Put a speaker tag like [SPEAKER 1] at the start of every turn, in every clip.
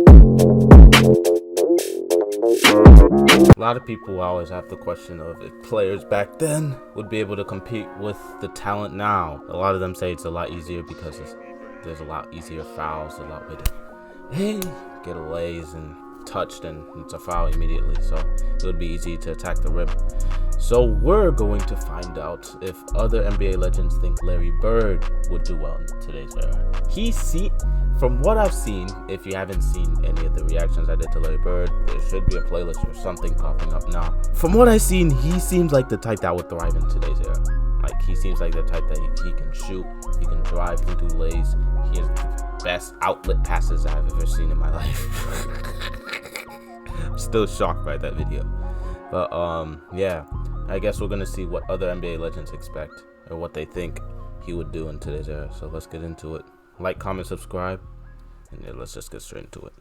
[SPEAKER 1] A lot of people always have the question of if players back then would be able to compete with the talent now. A lot of them say it's a lot easier because there's a lot easier fouls, a lot better. Hey, get a lays and touched and it's a foul immediately, so it would be easy to attack the rim. So we're going to find out if other NBA legends think Larry Bird would do well in today's era. From what I've seen, if you haven't seen any of the reactions I did to Larry Bird, there should be a playlist or something popping up now. From what I've seen, he seems like the type that would thrive in today's era. Like, he seems like the type that he can shoot, he can drive, he can do lays. He has the best outlet passes I've ever seen in my life. I'm still shocked by that video. But yeah, I guess we're gonna see what other NBA legends expect or what they think he would do in today's era. So let's get into it. Like, comment, subscribe, and yeah, let's just get straight into it.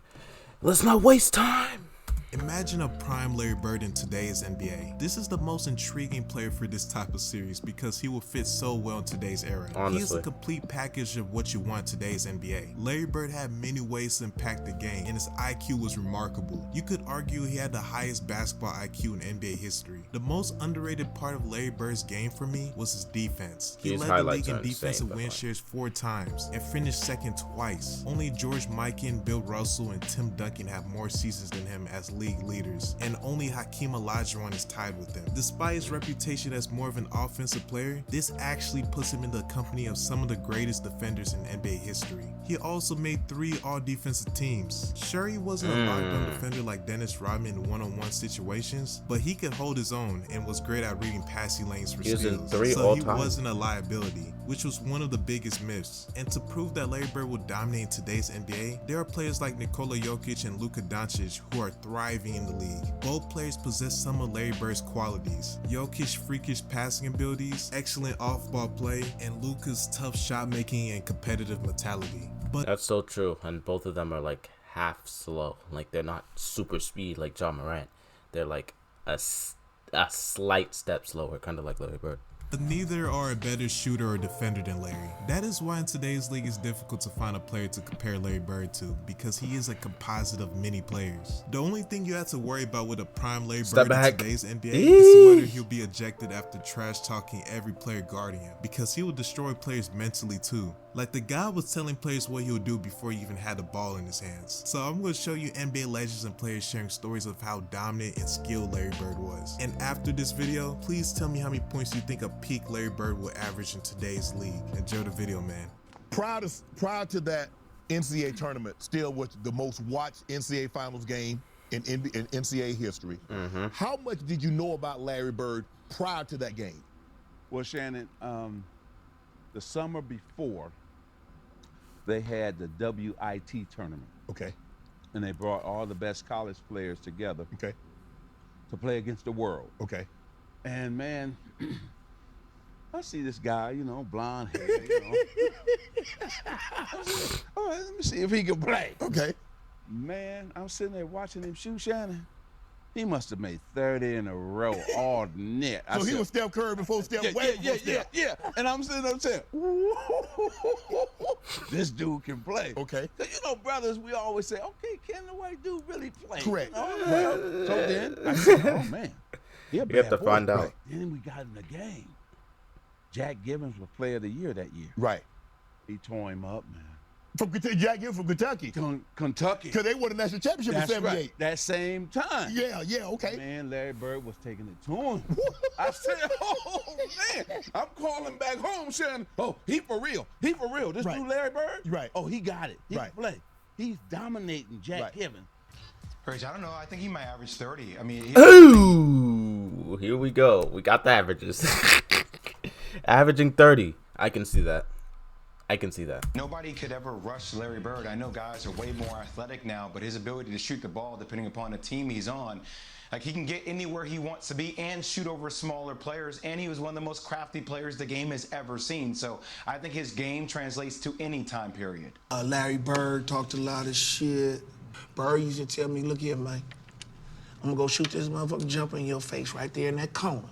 [SPEAKER 1] Let's not waste time.
[SPEAKER 2] Imagine a prime Larry Bird in today's NBA. This is the most intriguing player for this type of series because he will fit so well in today's era.
[SPEAKER 1] Honestly.
[SPEAKER 2] He is a complete package of what you want in today's NBA. Larry Bird had many ways to impact the game, and his IQ was remarkable. You could argue he had the highest basketball IQ in NBA history. The most underrated part of Larry Bird's game for me was his defense. He led the league in defensive win shares 4 times and finished second twice. Only George Mikan, Bill Russell, and Tim Duncan have more seasons than him as league leaders, and only Hakeem Olajuwon is tied with them. Despite his reputation as more of an offensive player, this actually puts him in the company of some of the greatest defenders in NBA history. He also made 3 all-defensive teams. Sure, he wasn't a lockdown defender like Dennis Rodman in one-on-one situations, but he could hold his own and was great at reading passing lanes for steals. So he wasn't a liability, which was one of the biggest myths. And to prove that Larry Bird will dominate in today's NBA, there are players like Nikola Jokic and Luka Doncic who are thriving in the league. Both players possess some of Larry Bird's qualities. Jokic's freakish passing abilities, excellent off-ball play, and Luka's tough shot making and competitive mentality. But
[SPEAKER 1] that's so true, and both of them are like half slow. Like, they're not super speed like John Morant. They're like a slight step slower, kind of like Larry Bird.
[SPEAKER 2] But neither are a better shooter or defender than Larry. That is why in today's league it's difficult to find a player to compare Larry Bird to, because he is a composite of many players. The only thing you have to worry about with a prime Larry Bird in today's NBA is whether he'll be ejected after trash talking every player guarding him, because he will destroy players mentally too. Like, the guy was telling players what he would do before he even had the ball in his hands. So I'm going to show you NBA legends and players sharing stories of how dominant and skilled Larry Bird was. And after this video, please tell me how many points you think a peak Larry Bird will average in today's league. Enjoy the video, man.
[SPEAKER 3] Prior to that NCAA tournament, still was the most watched NCAA finals game in NCAA history. How much did you know about Larry Bird prior to that game?
[SPEAKER 4] Well, Shannon, the summer before, they had the WIT tournament.
[SPEAKER 3] Okay.
[SPEAKER 4] And they brought all the best college players together.
[SPEAKER 3] Okay.
[SPEAKER 4] To play against the world.
[SPEAKER 3] Okay.
[SPEAKER 4] And man, I see this guy, you know, blonde hair, all right, let me see if he can play.
[SPEAKER 3] Okay.
[SPEAKER 4] Man, I'm sitting there watching him shoot, Shannon. He must have made 30 in a row all net.
[SPEAKER 3] So he was Steph Curry before Steph.
[SPEAKER 4] Yeah. And I'm sitting there saying, this dude can play.
[SPEAKER 3] Okay.
[SPEAKER 4] Because, you know, brothers, we always say, okay, can the white dude really play?
[SPEAKER 3] Correct.
[SPEAKER 4] You know? So then I said, oh, man.
[SPEAKER 1] You have to find out.
[SPEAKER 4] Then we got in the game. Jack Gibbons was player of the year that year.
[SPEAKER 3] Right.
[SPEAKER 4] He tore him up, man.
[SPEAKER 3] From Jack Gibbons from Kentucky.
[SPEAKER 4] Kentucky.
[SPEAKER 3] Because they won the national championship in '78.
[SPEAKER 4] Right. That same time.
[SPEAKER 3] Yeah, okay.
[SPEAKER 4] Man, Larry Bird was taking it to him. I said, oh, man. I'm calling back home saying, oh, he for real. He for real. This dude Larry Bird?
[SPEAKER 3] Right.
[SPEAKER 4] Oh, he got it. He can play. He's dominating Jack Gibbons.
[SPEAKER 5] Rich, I don't know. I think he might average 30. I mean,
[SPEAKER 1] ooh, here we go. We got the averages. Averaging 30. I can see that.
[SPEAKER 5] Nobody could ever rush Larry Bird. I know guys are way more athletic now, but his ability to shoot the ball, depending upon the team he's on, like, he can get anywhere he wants to be and shoot over smaller players, and he was one of the most crafty players the game has ever seen. So I think his game translates to any time period.
[SPEAKER 6] Larry Bird talked a lot of shit. Bird used to tell me, look here, man, I'm gonna go shoot this motherfucking jumper in your face right there in that corner.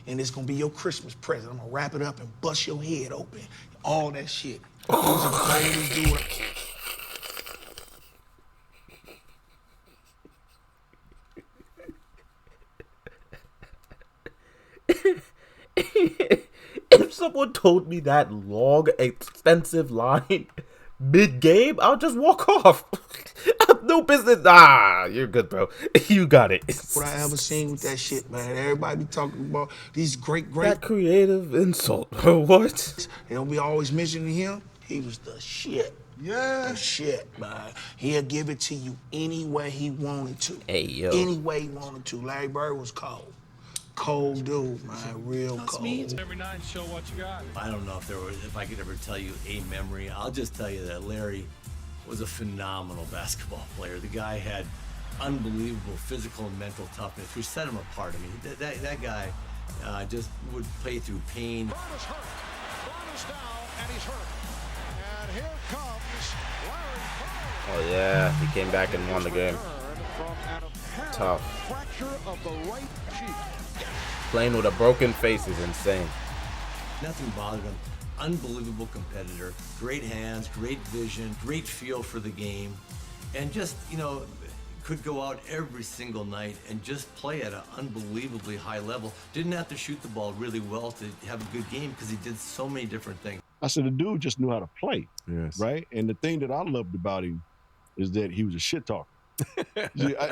[SPEAKER 6] And it's gonna be your Christmas present. I'm gonna wrap it up and bust your head open. All that shit. He was the coldest dude.
[SPEAKER 1] someone told me that long, extensive line mid-game, I'll just walk off. I have no business. Ah, you're good, bro. You got it.
[SPEAKER 6] What I ever seen with that shit, man. Everybody be talking about these great.
[SPEAKER 1] That creative insult. What?
[SPEAKER 6] They don't be always mentioning him. He was the shit.
[SPEAKER 4] Yeah.
[SPEAKER 6] The shit, man. He'll give it to you any way he wanted to.
[SPEAKER 1] Hey, yo.
[SPEAKER 6] Any way he wanted to. Larry Bird was cold. Cold dude, man. Real cold.
[SPEAKER 7] Every night, show what you got.
[SPEAKER 8] I don't know if I could ever tell you a memory. I'll just tell you that Larry was a phenomenal basketball player. The guy had unbelievable physical and mental toughness, which set him apart. I mean, that guy just would play through pain.
[SPEAKER 7] Brown is hurt. Brown is down, and he's hurt. And here comes Larry Bird.
[SPEAKER 1] Oh, yeah. He came back and won the game. Tough.
[SPEAKER 7] Fracture of the right cheek.
[SPEAKER 1] Playing with a broken face is insane.
[SPEAKER 8] Nothing bothered him. Unbelievable competitor. Great hands, great vision, great feel for the game. And just, could go out every single night and just play at an unbelievably high level. Didn't have to shoot the ball really well to have a good game because he did so many different things.
[SPEAKER 9] I said the dude just knew how to play.
[SPEAKER 10] Yes.
[SPEAKER 9] Right? And the thing that I loved about him is that he was a shit talker.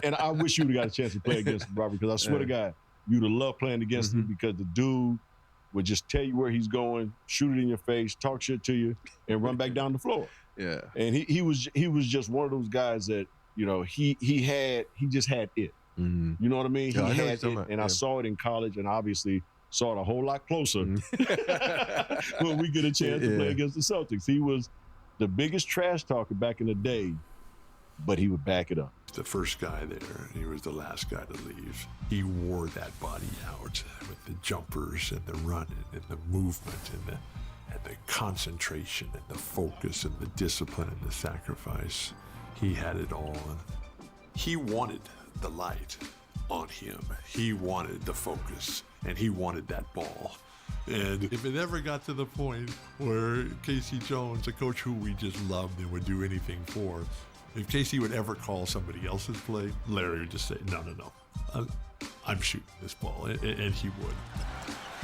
[SPEAKER 9] And I wish you would have got a chance to play against him, Robert, because I swear to God, you'd have loved playing against him because the dude would just tell you where he's going, shoot it in your face, talk shit to you, and run back down the floor.
[SPEAKER 10] Yeah.
[SPEAKER 9] And he was just one of those guys that, he just had it.
[SPEAKER 10] Mm-hmm.
[SPEAKER 9] You know what I mean?
[SPEAKER 10] Yeah,
[SPEAKER 9] he
[SPEAKER 10] I know
[SPEAKER 9] had
[SPEAKER 10] what you're
[SPEAKER 9] it,
[SPEAKER 10] talking
[SPEAKER 9] and
[SPEAKER 10] about.
[SPEAKER 9] I saw it in college, and obviously saw it a whole lot closer when we get a chance to play against the Celtics. He was the biggest trash talker back in the day, but he would back it up.
[SPEAKER 11] The first guy there, he was the last guy to leave. He wore that body out with the jumpers and the running and the movement and the concentration and the focus and the discipline and the sacrifice. He had it all. He wanted the light on him. He wanted the focus, and he wanted that ball. And if it ever got to the point where Casey Jones, a coach who we just loved and would do anything for, if Casey would ever call somebody else's play, Larry would just say, no, I'm shooting this ball, and he would.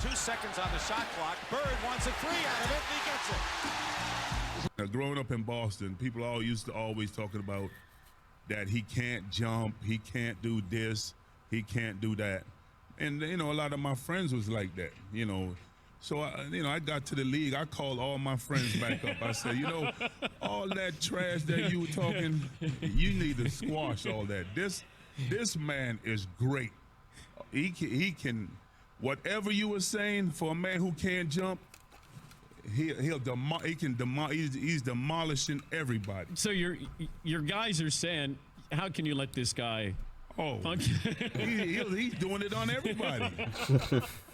[SPEAKER 7] 2 seconds on the shot clock. Bird wants a 3 out of it, and he gets it.
[SPEAKER 12] Now, growing up in Boston, people all used to always talking about that he can't jump, he can't do this, he can't do that. And, a lot of my friends was like that, So, I got to the league. I called all my friends back up. I said, all that trash that you were talking, you need to squash all that. This man is great. He can, whatever you were saying for a man who can't jump, he's demolishing everybody.
[SPEAKER 13] So your guys are saying, how can you let this guy?
[SPEAKER 12] Oh, he's doing it on everybody.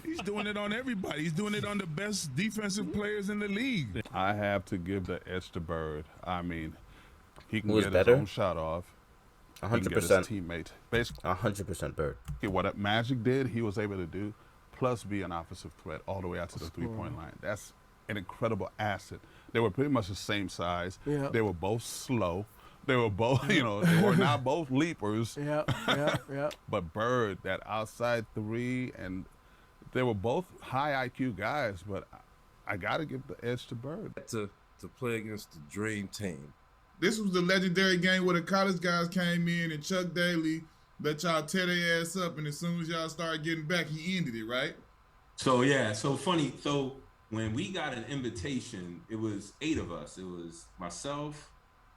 [SPEAKER 12] He's doing it on everybody. He's doing it on the best defensive players in the league.
[SPEAKER 4] I have to give the edge to Bird. I mean, he can
[SPEAKER 1] Who's
[SPEAKER 4] get
[SPEAKER 1] better?
[SPEAKER 4] his own shot off.
[SPEAKER 1] 100%.
[SPEAKER 4] Teammate. Basically,
[SPEAKER 1] 100% Bird.
[SPEAKER 4] what Magic did, he was able to do, plus be an offensive threat all the way out to the three-point line. That's an incredible asset. They were pretty much the same size.
[SPEAKER 6] Yeah.
[SPEAKER 4] They were both slow. They were both, they were not both leapers.
[SPEAKER 6] Yeah.
[SPEAKER 4] But Bird, that outside three, and they were both high IQ guys, but I got to give the edge to Bird.
[SPEAKER 10] To play against the dream team.
[SPEAKER 12] This was the legendary game where the college guys came in and Chuck Daly let y'all tear their ass up, and as soon as y'all started getting back, he ended it, right?
[SPEAKER 14] So funny. So when we got an invitation, it was 8 of us. It was myself,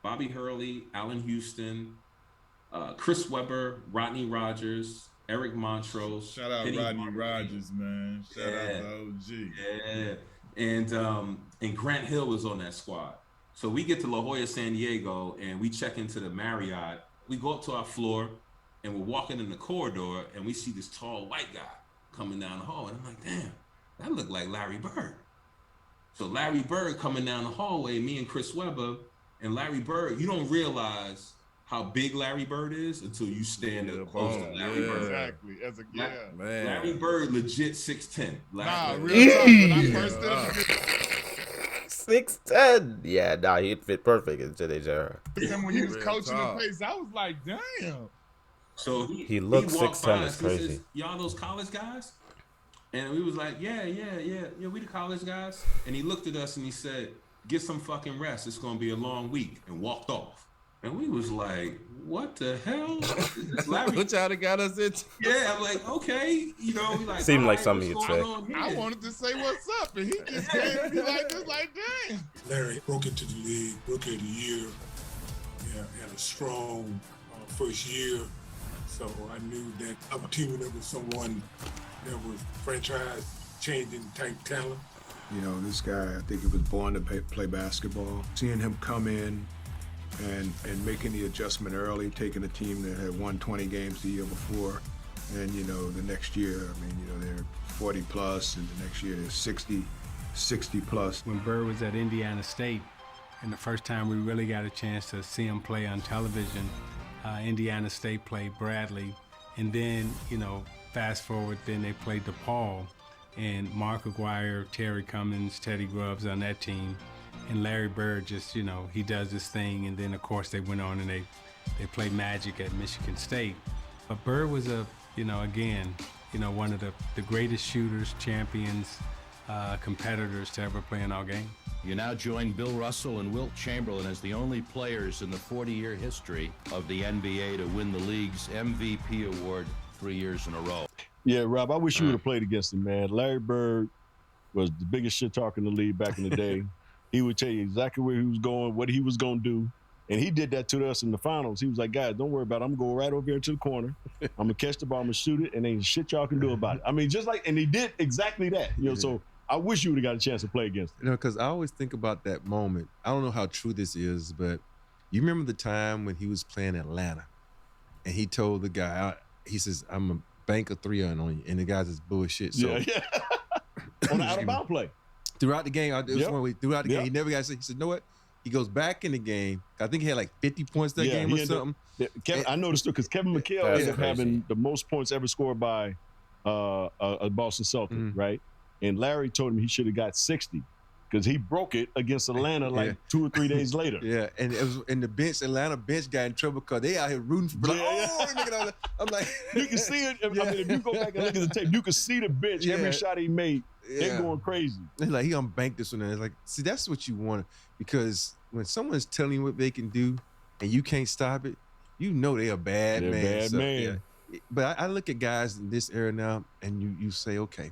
[SPEAKER 14] Bobby Hurley, Allen Houston, Chris Webber, Rodney Rogers, Eric Montrose.
[SPEAKER 12] Shout out
[SPEAKER 14] Penny
[SPEAKER 12] Rodney
[SPEAKER 14] Hardaway.
[SPEAKER 12] Rogers, man. Shout out to OG.
[SPEAKER 14] Yeah. And Grant Hill was on that squad. So we get to La Jolla, San Diego, and we check into the Marriott. We go up to our floor, and we're walking in the corridor, and we see this tall white guy coming down the hall. And I'm like, damn, that looked like Larry Bird. So Larry Bird coming down the hallway, me and Chris Webber, and Larry Bird, you don't realize how big Larry Bird is until you stand up close to Larry Bird.
[SPEAKER 12] Exactly.
[SPEAKER 14] Larry Bird, legit 6'10".
[SPEAKER 12] Real talk. When I first did it,
[SPEAKER 1] 6'10". Yeah, he'd fit perfect in today's era.
[SPEAKER 12] when he was coaching the pace, I was like, damn.
[SPEAKER 14] So
[SPEAKER 1] He looks
[SPEAKER 14] walked
[SPEAKER 1] 6'10",
[SPEAKER 14] by
[SPEAKER 1] it's
[SPEAKER 14] us, he says,
[SPEAKER 1] crazy.
[SPEAKER 14] y'all those college guys? And we was like, yeah, we the college guys. And he looked at us and he said, get some fucking rest. It's gonna be a long week, and walked off. And we was like, what the hell?
[SPEAKER 10] Which y'all got us into?
[SPEAKER 14] Yeah, I'm like, okay, you know, we like
[SPEAKER 1] Seemed like
[SPEAKER 14] right,
[SPEAKER 1] something
[SPEAKER 14] what's
[SPEAKER 1] you'd say.
[SPEAKER 14] going on here?
[SPEAKER 10] I wanted to say what's up, and he just came to me like this, like, dang.
[SPEAKER 15] Larry broke into the league, Rookie of the Year. Yeah, had a strong first year. So I knew that I was teaming up with someone that was franchise-changing type talent.
[SPEAKER 16] You know, this guy, I think he was born to play basketball. Seeing him come in and making the adjustment early, taking a team that had won 20 games the year before, and, you know, the next year, I mean, you know, they're 40 plus, and the next year they're 60 plus.
[SPEAKER 17] When Bird was at Indiana State, and the first time we really got a chance to see him play on television, Indiana State played Bradley, and then, you know, fast forward, then they played DePaul, and Mark Aguirre, Terry Cummins, Teddy Grubbs on that team, and Larry Bird just, you know, he does this thing, and then of course they went on and they played Magic at Michigan State. But Bird was again, one of the greatest shooters, champions, competitors to ever play in our game.
[SPEAKER 18] You now join Bill Russell and Wilt Chamberlain as the only players in the 40-year history of the NBA to win the league's MVP award 3 years in a row.
[SPEAKER 9] Yeah, Rob, I wish you would have played against him, man. Larry Bird was the biggest shit talker in the league back in the day. He would tell you exactly where he was going, what he was going to do. And he did that to us in the finals. He was like, guys, don't worry about it. I'm going to go right over here into the corner. I'm going to catch the ball, I'm going to shoot it, and ain't shit y'all can do about it. I mean, just like, and he did exactly that. You know, so I wish you would have got a chance to play against him.
[SPEAKER 10] You know, because I always think about that moment. I don't know how true this is, but you remember the time when he was playing Atlanta, and he told the guy, he says, I'm a bank of 3 on you, and the guy's just bullshit. So,
[SPEAKER 9] yeah. On the out-of-bounds play.
[SPEAKER 10] Throughout the game, throughout the game, he never got to say, he said, you know what? He goes back in the game. I think he had like 50 points that game or something.
[SPEAKER 9] I noticed too, because Kevin McHale ended up having the most points ever scored by a Boston Celtic, right? And Larry told him he should have got 60 because he broke it against Atlanta like 2 or 3 days later.
[SPEAKER 10] Yeah, and it was in the bench. Atlanta bench got in trouble because they out here rooting for. I'm like,
[SPEAKER 9] you can see it. I mean, if you go back and look at the tape, you can see the bench. Every shot he made, they're going crazy.
[SPEAKER 10] They're like, he unbanked this one. And it's like, see, that's what you want, because when someone's telling you what they can do and you can't stop it, you know they're a bad man.
[SPEAKER 9] Bad man.
[SPEAKER 10] Yeah. But I look at guys in this era now, and you say, okay.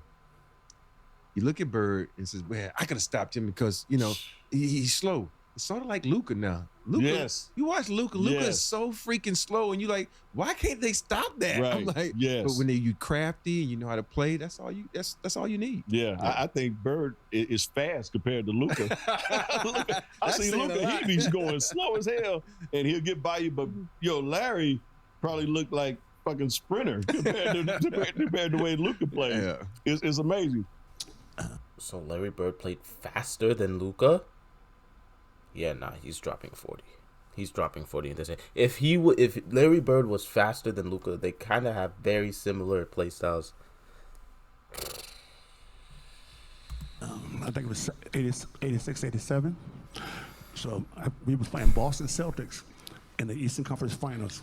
[SPEAKER 10] You look at Bird and says, man, I could have stopped him because, you know, he's slow. It's sort of like Luka now. Luka, you watch Luka. Luka is so freaking slow, and you like, why can't they stop that?
[SPEAKER 9] Right.
[SPEAKER 10] I'm like, but when you crafty and you know how to play, that's all you need.
[SPEAKER 9] Yeah, I think Bird is fast compared to Luka. I see Luka, he be going slow as hell, and he'll get by you. But Larry probably looked like fucking sprinter compared to the way Luka played.
[SPEAKER 10] Yeah.
[SPEAKER 9] It's amazing.
[SPEAKER 1] So Larry Bird played faster than Luka? Yeah, nah, he's dropping 40. He's dropping 40 in this. If Larry Bird was faster than Luka, they kind of have very similar play styles.
[SPEAKER 19] I think it was 86, 87. So we were playing Boston Celtics in the Eastern Conference Finals.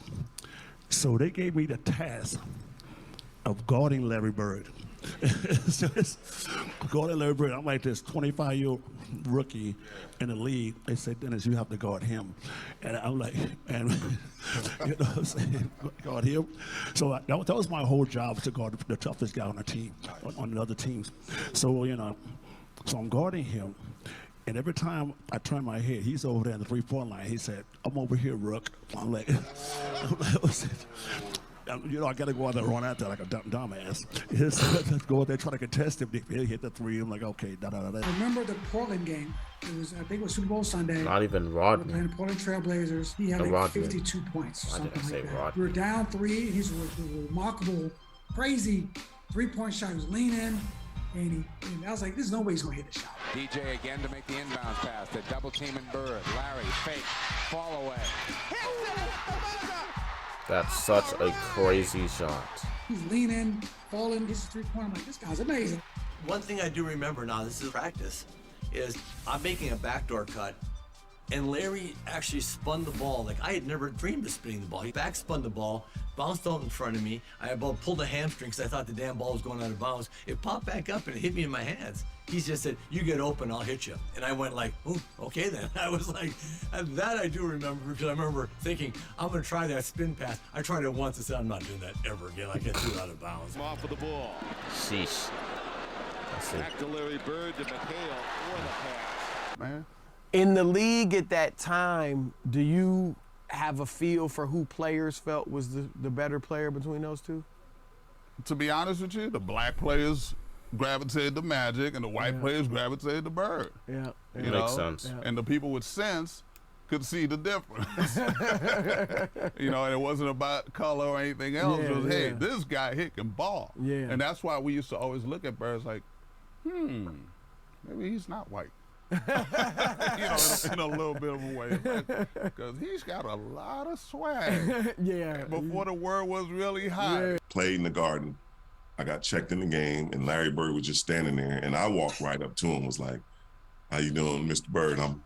[SPEAKER 19] So they gave me the task of guarding Larry Bird. Guarding Larry Bird, I'm like this 25-year-old rookie in the league. They said, Dennis, you have to guard him. And I'm like, you know what I'm saying, guard him. So that was my whole job, to guard the toughest guy on the team, on the other teams. So, so I'm guarding him. And every time I turn my head, he's over there in the 3-point line. He said, I'm over here, Rook. I'm like, I got to go out there and run out there like a dumbass. Let's go out there, try to contest him. He'll hit the 3. I'm like, okay, da-da-da-da.
[SPEAKER 20] I remember the Portland game. I think it was Super Bowl Sunday.
[SPEAKER 1] Not even Rodman.
[SPEAKER 20] We were playing the Portland Trail Blazers. He had like 52 points or something like that.
[SPEAKER 1] Rodman?
[SPEAKER 20] We were down 3. He's a remarkable, crazy 3-point shot. He was leaning. And I was like, there's no way he's going to hit the shot.
[SPEAKER 21] DJ again to make the inbound pass. The double team in Bird. Larry, fake, fall away.
[SPEAKER 1] That's such a crazy shot.
[SPEAKER 20] He's leaning, falling, gets a 3-point. I'm like, this guy's amazing.
[SPEAKER 8] One thing I do remember now, this is practice, is I'm making a backdoor cut, and Larry actually spun the ball. Like, I had never dreamed of spinning the ball. He back spun the ball, bounced out in front of me. I about pulled a hamstring because I thought the damn ball was going out of bounds. It popped back up and it hit me in my hands. He just said, "You get open, I'll hit you." And I went like, "Oh, okay then." I was like, and that I do remember, because I remember thinking, I'm going to try that spin pass. I tried it once and said, I'm not doing that ever again. I get threw it out of bounds.
[SPEAKER 7] Off of the ball.
[SPEAKER 1] Sheesh.
[SPEAKER 7] Back to Larry Bird to McHale for the pass.
[SPEAKER 4] Man.
[SPEAKER 2] In the league at that time, do you have a feel for who players felt was the better player between those two?
[SPEAKER 4] To be honest with you, the black players gravitated to Magic and the white players gravitated to Bird.
[SPEAKER 2] Yeah.
[SPEAKER 4] You
[SPEAKER 1] Makes
[SPEAKER 4] know?
[SPEAKER 1] sense.
[SPEAKER 4] And the people with sense could see the difference. You know, and it wasn't about color or anything else. It was, hey, this guy can ball.
[SPEAKER 2] Yeah.
[SPEAKER 4] And that's why we used to always look at Bird like, maybe he's not white. You know, in a little bit of a way, because he's got a lot of swag.
[SPEAKER 2] Yeah.
[SPEAKER 4] Before the word was really hot.
[SPEAKER 22] Played in the Garden. I got checked in the game, and Larry Bird was just standing there, and I walked right up to him, was like, "How you doing, Mr. Bird?" I'm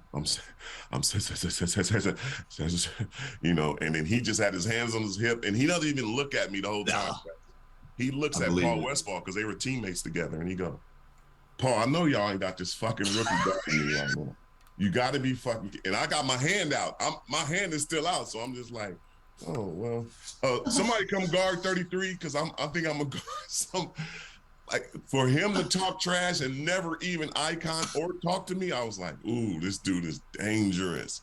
[SPEAKER 22] you know, and then he just had his hands on his hip, and he doesn't even look at me the whole time. He looks at Paul Westphal because they were teammates together, and he go, "Paul, I know y'all ain't got this fucking rookie guarding me right now. You got to be fucking," and I got my hand out. My hand is still out, so I'm just like, "Oh well, somebody come guard 33 because I think I'm a guard." Some, like, for him to talk trash and never even icon or talk to me, I was like, "Ooh, this dude is dangerous."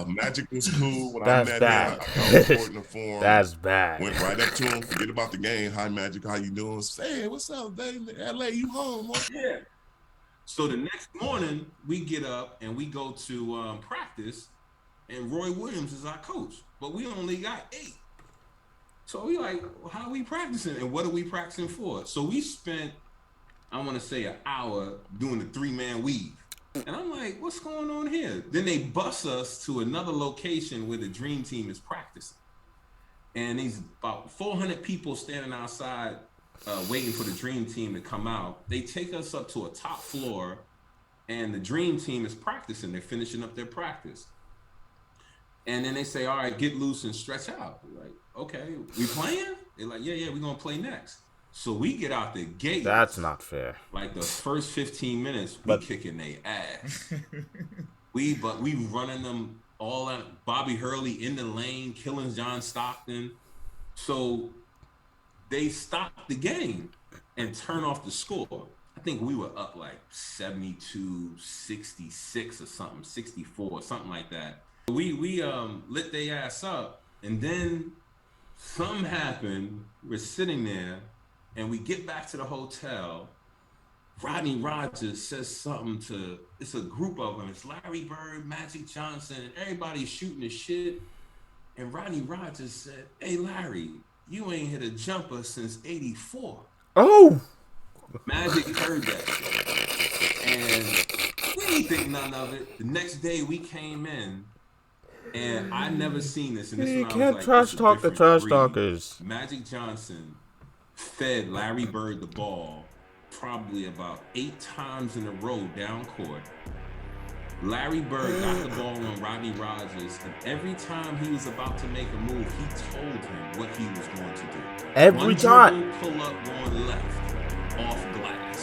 [SPEAKER 22] Magic was cool when I met him. I felt important for him.
[SPEAKER 1] That's bad.
[SPEAKER 22] Went right up to him, forget about the game. "Hi, Magic, how you doing?" Say, "Hey, what's up, baby? LA, you home?"
[SPEAKER 14] Yeah. So the next morning, we get up and we go to practice, and Roy Williams is our coach, but we only got 8. So we like, well, how are we practicing, and what are we practicing for? So we spent, I want to say, an hour doing the 3-man weave. And I'm like, what's going on here? Then they bus us to another location where the Dream Team is practicing. And there's about 400 people standing outside waiting for the Dream Team to come out. They take us up to a top floor, and the Dream Team is practicing. They're finishing up their practice. And then they say, "All right, get loose and stretch out." We're like, "Okay, we playing?" They're like, "Yeah, we're going to play next." So we get out the gate.
[SPEAKER 1] That's not fair.
[SPEAKER 14] Like the first 15 minutes, we kicking their ass. we running them all out. Bobby Hurley in the lane, killing John Stockton. So they stopped the game and turned off the score. I think we were up like 72-66 or something, 64 or something like that. We lit their ass up, and then something happened. We're sitting there, and we get back to the hotel. Rodney Rogers says something to, it's a group of them. It's Larry Bird, Magic Johnson, and everybody's shooting the shit. And Rodney Rogers said, "Hey, Larry, you ain't hit a jumper since '84.
[SPEAKER 1] Oh!
[SPEAKER 14] Magic heard that shit. And we didn't think none of it. The next day we came in, and I never seen this. And this
[SPEAKER 1] You
[SPEAKER 14] one I
[SPEAKER 1] can't
[SPEAKER 14] was like,
[SPEAKER 1] trash
[SPEAKER 14] this is
[SPEAKER 1] talk the
[SPEAKER 14] different
[SPEAKER 1] trash
[SPEAKER 14] breed.
[SPEAKER 1] talkers.
[SPEAKER 14] Magic Johnson fed Larry Bird the ball probably about 8 times in a row down court. Larry Bird got the ball on Rodney Rogers, and every time he was about to make a move, he told him what he was going to do.
[SPEAKER 1] Every time.
[SPEAKER 14] One dribble, pull up, going left, off glass.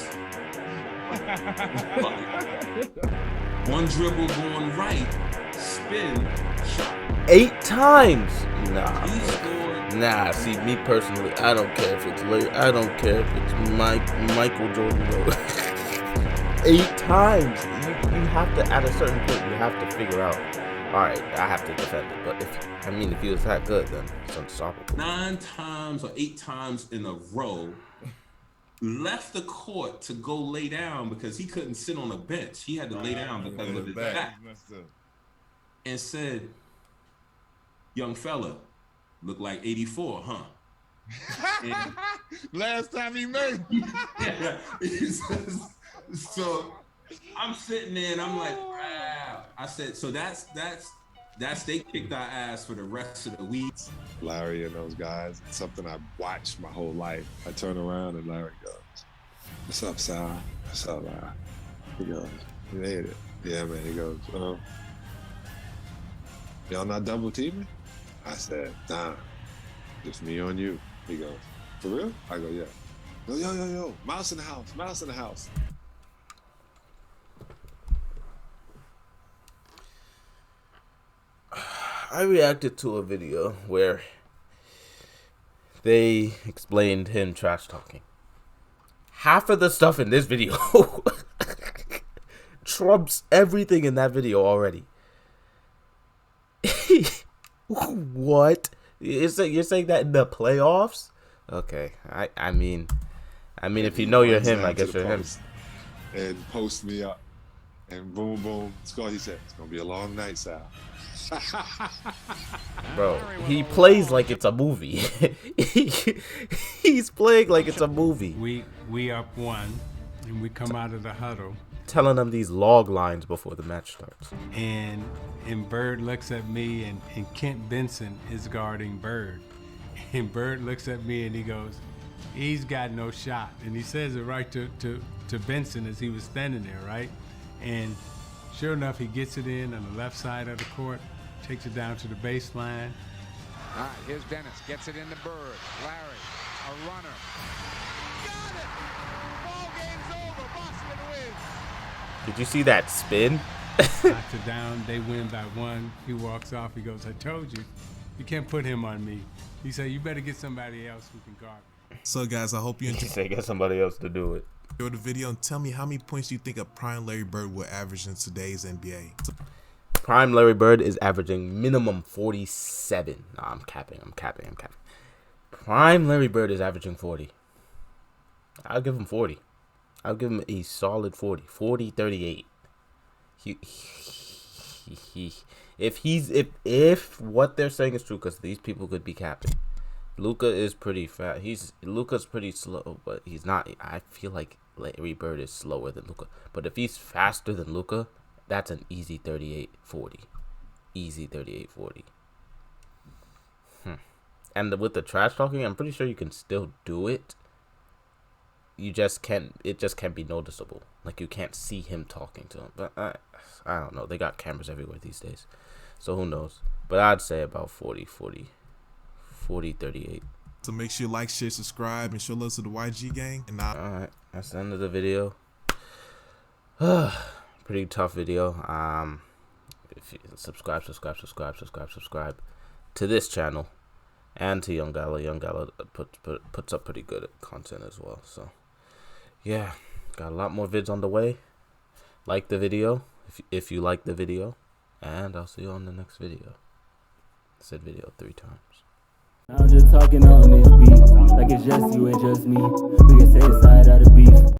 [SPEAKER 14] One dribble, going right, spin, shot.
[SPEAKER 1] 8 times? Nah, see, me personally, I don't care if it's Larry, I don't care if it's Michael Jordan. 8 times. You have to, at a certain point, you have to figure out, all right, I have to defend it. But if he was that good, then it's unstoppable.
[SPEAKER 14] 9 times or 8 times in a row, left the court to go lay down because he couldn't sit on a bench. He had to lay down because of his back. And said, "Young fella, look like 84, huh?" And
[SPEAKER 4] last time he made.
[SPEAKER 14] Yeah. So I'm sitting there and I'm like, wow. I said, so that's they kicked our ass for the rest of the week.
[SPEAKER 23] Larry and those guys, it's something I've watched my whole life. I turn around and Larry goes, "What's up, Sal? What's up, Larry?" He goes, "You ate it." "Yeah, man." He goes, Y'all not double teaming? I said, nah, just me on you. He goes, for real? I go, yeah. Yo, mouse in the house, mouse in the house.
[SPEAKER 1] I reacted to a video where they explained him trash talking. Half of the stuff in this video trumps everything in that video already. What? You're saying that in the playoffs? Okay, I mean, if you know you're him, I guess you're him.
[SPEAKER 23] And post me up, and boom, boom, score. He said, "It's gonna be a long night, Sal."
[SPEAKER 1] Bro, he plays like it's a movie. He's playing like it's a movie.
[SPEAKER 17] We up 1, and we come out of the huddle,
[SPEAKER 1] telling them these log lines before the match starts.
[SPEAKER 17] And Bird looks at me, and Kent Benson is guarding Bird. And Bird looks at me and he goes, he's got no shot. And he says it right to Benson as he was standing there, right? And sure enough, he gets it in on the left side of the court, takes it down to the baseline.
[SPEAKER 21] All right, here's Dennis, gets it into Bird. Larry, a runner. Got it! Ball game's over, Boston wins.
[SPEAKER 1] Did you see that spin?
[SPEAKER 17] Knocks it down, they win by 1. He walks off, he goes, I told you, you can't put him on me. He said, you better get somebody else who can guard me.
[SPEAKER 3] So guys, I hope you enjoyed.
[SPEAKER 1] He said, get somebody else to do it.
[SPEAKER 3] The video, and tell me how many points do you think a prime Larry Bird will average in today's NBA?
[SPEAKER 1] Prime Larry Bird is averaging minimum 47. No, I'm capping. Prime Larry Bird is averaging 40. I'll give him 40. I'll give him a solid 40. 40-38. If what they're saying is true, because these people could be capping. Luka is pretty fast. Luka's pretty slow, but he's not. I feel like Larry Bird is slower than Luka. But if he's faster than Luka, that's an easy 38-40. Easy 38-40. And with the trash talking, I'm pretty sure you can still do it. You just can't. It just can't be noticeable. Like, you can't see him talking to him. But I don't know. They got cameras everywhere these days, so who knows? But I'd say about 40-38.
[SPEAKER 3] So make sure you like, share, subscribe, and show love to the YG gang. And
[SPEAKER 1] all right, that's the end of the video. Pretty tough video. If you subscribe to this channel and to Young Gala. Young Gala puts up pretty good content as well. So yeah, got a lot more vids on the way. Like the video if you like the video, and I'll see you on the next video. I said video 3 times.
[SPEAKER 5] I'm just talking on this beat, like it's just you and just me. We can say the side of the beat.